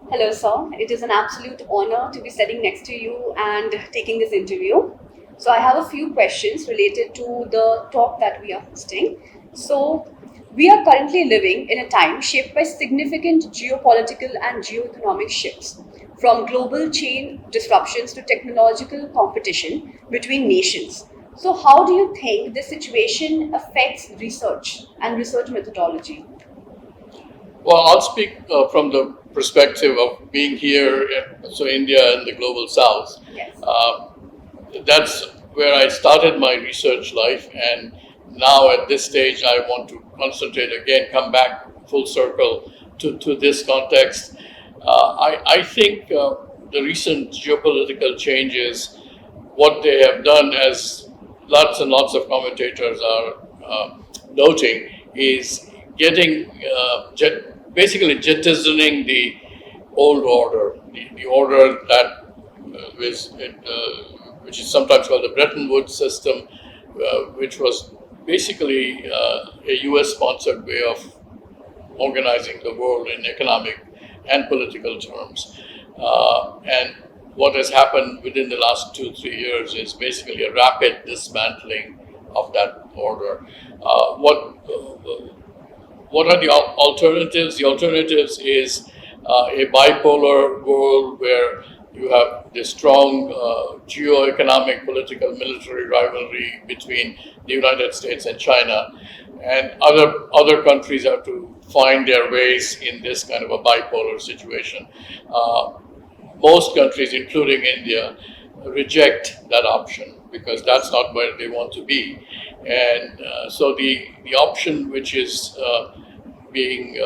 Hello, sir. It is an absolute honor to be sitting next to you and taking this interview. So, I have a few questions related to the talk that we are hosting. So, we are currently living in a time shaped by significant geopolitical and geoeconomic shifts, from global chain disruptions to technological competition between nations. So, how do you think this situation affects research and research methodology? Well, I'll speak from the perspective of being here, so India and the global south. Yes. That's where I started my research life, and now at this stage, I want to concentrate again, come back full circle to this context. I think the recent geopolitical changes, what they have done, as lots and lots of commentators are noting, is getting basically jettisoning the old order, the order that which is sometimes called the Bretton Woods system, which was basically a US-sponsored way of organizing the world in economic and political terms. And what has happened within the last 2-3 years is basically a rapid dismantling of that order. What are the alternatives? The alternatives is a bipolar world where you have this strong geo-economic, political, military rivalry between the United States and China, and other countries have to find their ways in this kind of a bipolar situation. Most countries, including India, reject that option because that's not where they want to be. And so the option which is being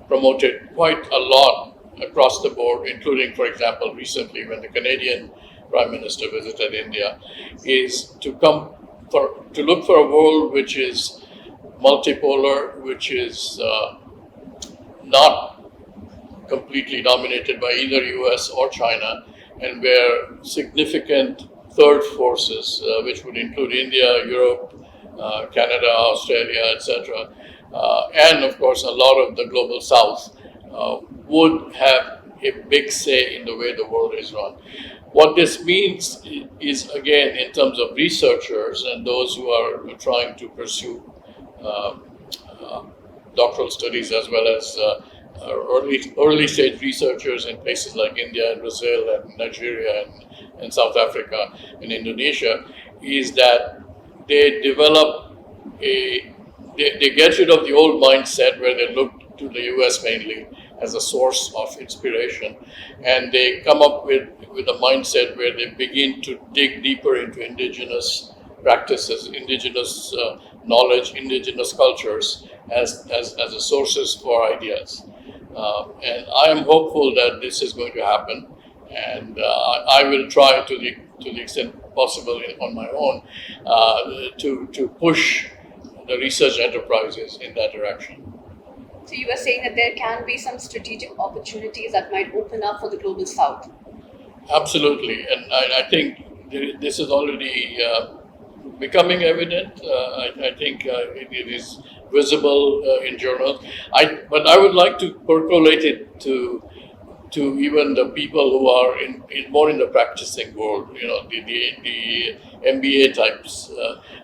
promoted quite a lot across the board, including, for example, recently when the Canadian Prime Minister visited India, is to look for a world which is multipolar, which is not completely dominated by either US or China, and where significant third forces, which would include India, Europe, Canada, Australia, etc., and of course a lot of the global south, would have a big say in the way the world is run. What this means is, again, in terms of researchers and those who are trying to pursue doctoral studies, as well as early stage researchers in places like India and Brazil and Nigeria and South Africa and Indonesia, is that they develop they get rid of the old mindset where they look to the US mainly as a source of inspiration, and they come up with a mindset where they begin to dig deeper into indigenous practices, indigenous knowledge, indigenous cultures as the sources for ideas. And I am hopeful that this is going to happen, and I will try to the extent possible on my own to push the research enterprises in that direction. So you were saying that there can be some strategic opportunities that might open up for the global south. Absolutely, and I think this is already becoming evident. I think it is visible in journals. But I would like to percolate it to even the people who are more in the practicing world, the MBA types,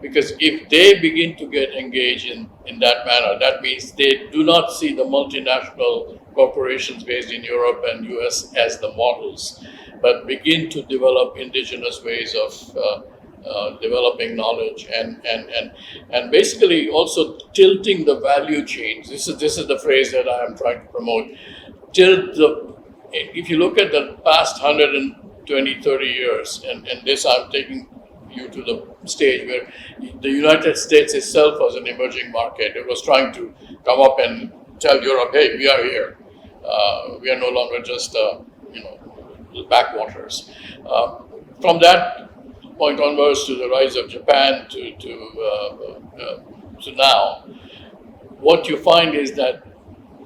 because if they begin to get engaged in that manner, that means they do not see the multinational corporations based in Europe and US as the models, but begin to develop indigenous ways of developing knowledge and basically also tilting the value chains. This is the phrase that I am trying to promote. If you look at the past 120, 30 years, and this I'm taking you to the stage where the United States itself was an emerging market. It was trying to come up and tell Europe, hey, we are here. We are no longer just, backwaters. From that point onwards to the rise of Japan to now, what you find is that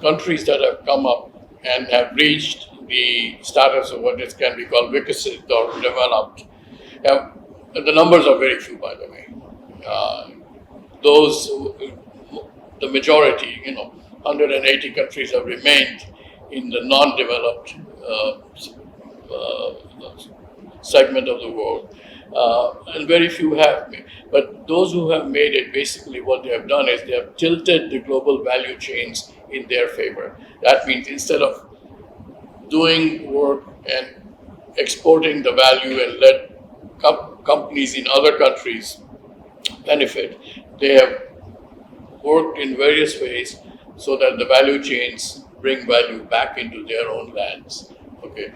countries that have come up and have reached the status of what can be called Vikasit or developed, the numbers are very few, by the way. The majority, 180 countries have remained in the non-developed uh, segment of the world. And very few have made. But those who have made it, basically what they have done is they have tilted the global value chains in their favor. That means instead of doing work and exporting the value and let companies in other countries benefit, they have worked in various ways so that the value chains bring value back into their own lands. Okay,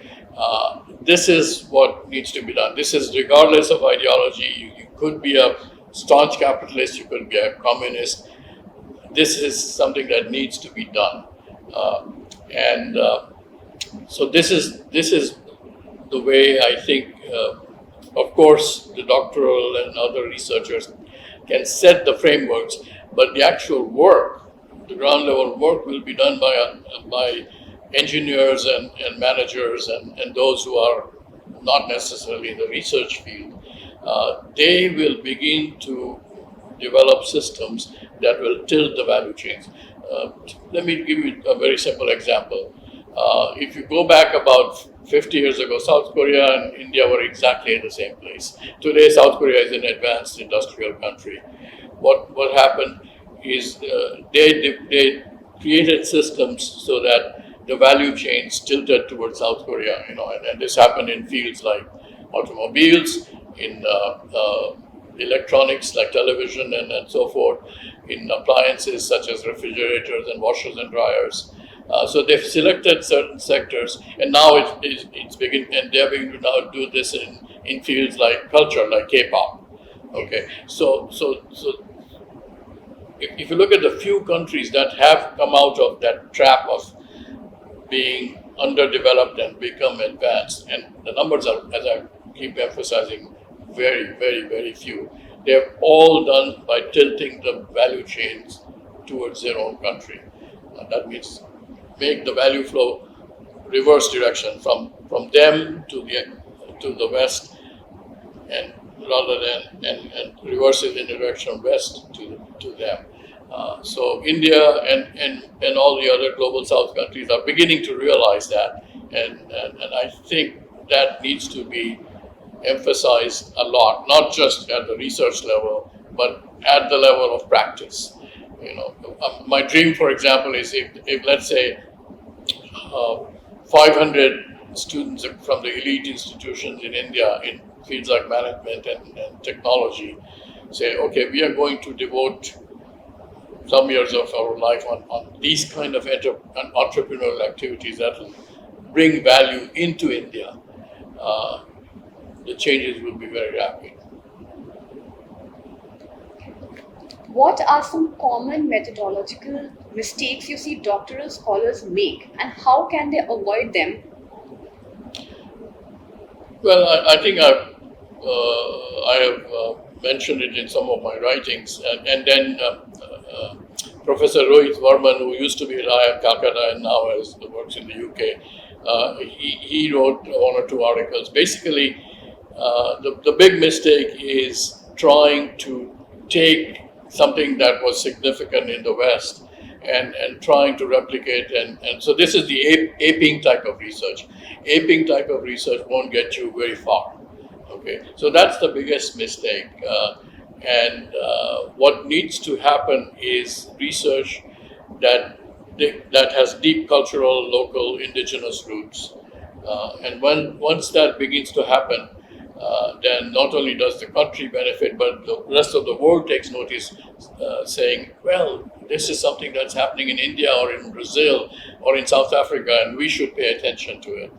this is what needs to be done. This is regardless of ideology. You could be a staunch capitalist, you could be a communist. This is something that needs to be done, and so this is the way I think. Of course, the doctoral and other researchers can set the frameworks, but the actual work, the ground level work, will be done by engineers and managers and those who are not necessarily in the research field. They will begin to develop systems that will tilt the value chains. Let me give you a very simple example. If you go back about 50 years ago, South Korea and India were exactly in the same place. Today, South Korea is an advanced industrial country. What happened is they created systems so that the value chains tilted towards South Korea, and this happened in fields like automobiles, in electronics like television and so forth, in appliances such as refrigerators and washers and dryers. So they've selected certain sectors, and now it's beginning, and they're beginning to now do this in fields like culture, like K-pop. Okay, so if you look at the few countries that have come out of that trap of being underdeveloped and become advanced, and the numbers are, as I keep emphasizing, very, very, very few. They're all done by tilting the value chains towards their own country. That means make the value flow reverse direction from them to the west, and rather than and reverse it in the direction of west to them. So India and all the other global south countries are beginning to realize that, and I think that needs to be emphasized a lot, not just at the research level, but at the level of practice. My dream, for example, is if let's say 500 students from the elite institutions in India in fields like management and technology say, okay, we are going to devote some years of our life on these kind of entrepreneurial activities that will bring value into India. The changes will be very rapid. What are some common methodological mistakes you see doctoral scholars make, and how can they avoid them? Well, I think I have mentioned it in some of my writings, and then Professor Rohit Varman, who used to be at IIM Calcutta and now works in the UK, he wrote one or two articles. Basically, the big mistake is trying to take something that was significant in the West and trying to replicate. And so this is the aping type of research. Aping type of research won't get you very far. Okay, so that's the biggest mistake. What needs to happen is research that has deep cultural, local, indigenous roots. And once that begins to happen, then not only does the country benefit, but the rest of the world takes notice, saying, well, this is something that's happening in India or in Brazil or in South Africa, and we should pay attention to it.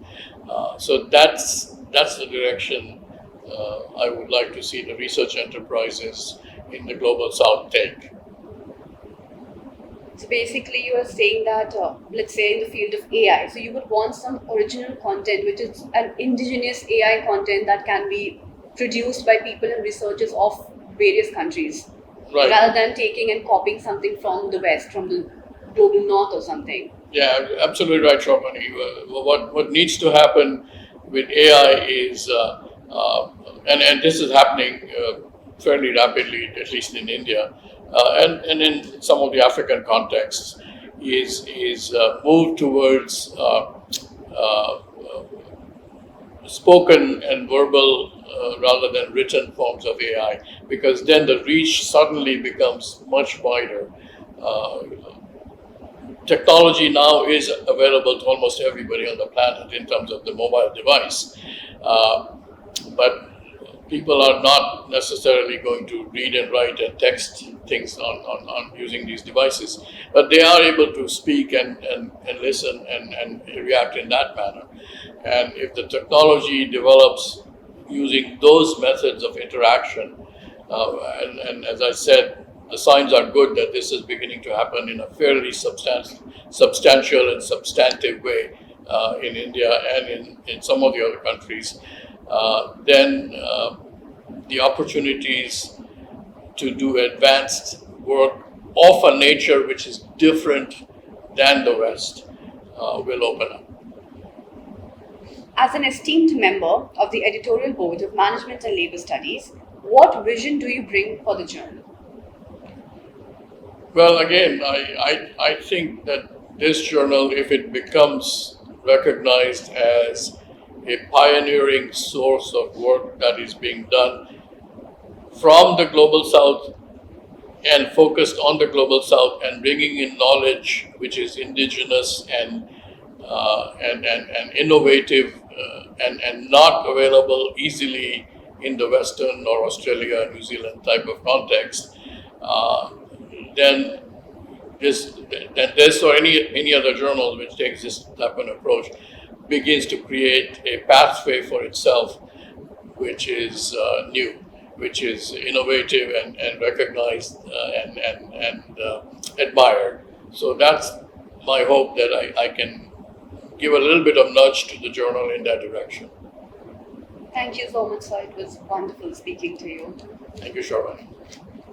So that's the direction I would like to see the research enterprises in the global south take. So basically you are saying that, let's say in the field of AI, so you would want some original content, which is an indigenous AI content that can be produced by people and researchers of various countries, Right. rather than taking and copying something from the West, from the global north or something. Yeah, absolutely right, Sarbani. What needs to happen with AI is, and this is happening fairly rapidly, at least in India, and in some of the African contexts, is moved towards spoken and verbal rather than written forms of AI, because then the reach suddenly becomes much wider. Technology now is available to almost everybody on the planet in terms of the mobile device, but people are not necessarily going to read and write and text things on using these devices, but they are able to speak and listen and react in that manner. And if the technology develops using those methods of interaction, and as I said, the signs are good that this is beginning to happen in a fairly substantial and substantive way in India and in some of the other countries, then the opportunities to do advanced work of a nature which is different than the West will open up. As an esteemed member of the editorial board of Management and Labor Studies, what vision do you bring for the journal? Well, again, I think that this journal, if it becomes recognized as a pioneering source of work that is being done from the Global South and focused on the Global South and bringing in knowledge which is indigenous and innovative and not available easily in the Western or Australia, New Zealand type of context, then this or any other journal which takes this type of approach begins to create a pathway for itself, which is new, which is innovative and recognized and admired. So that's my hope, that I can give a little bit of nudge to the journal in that direction. Thank you so much, sir. It was wonderful speaking to you. Thank you, Sarbani.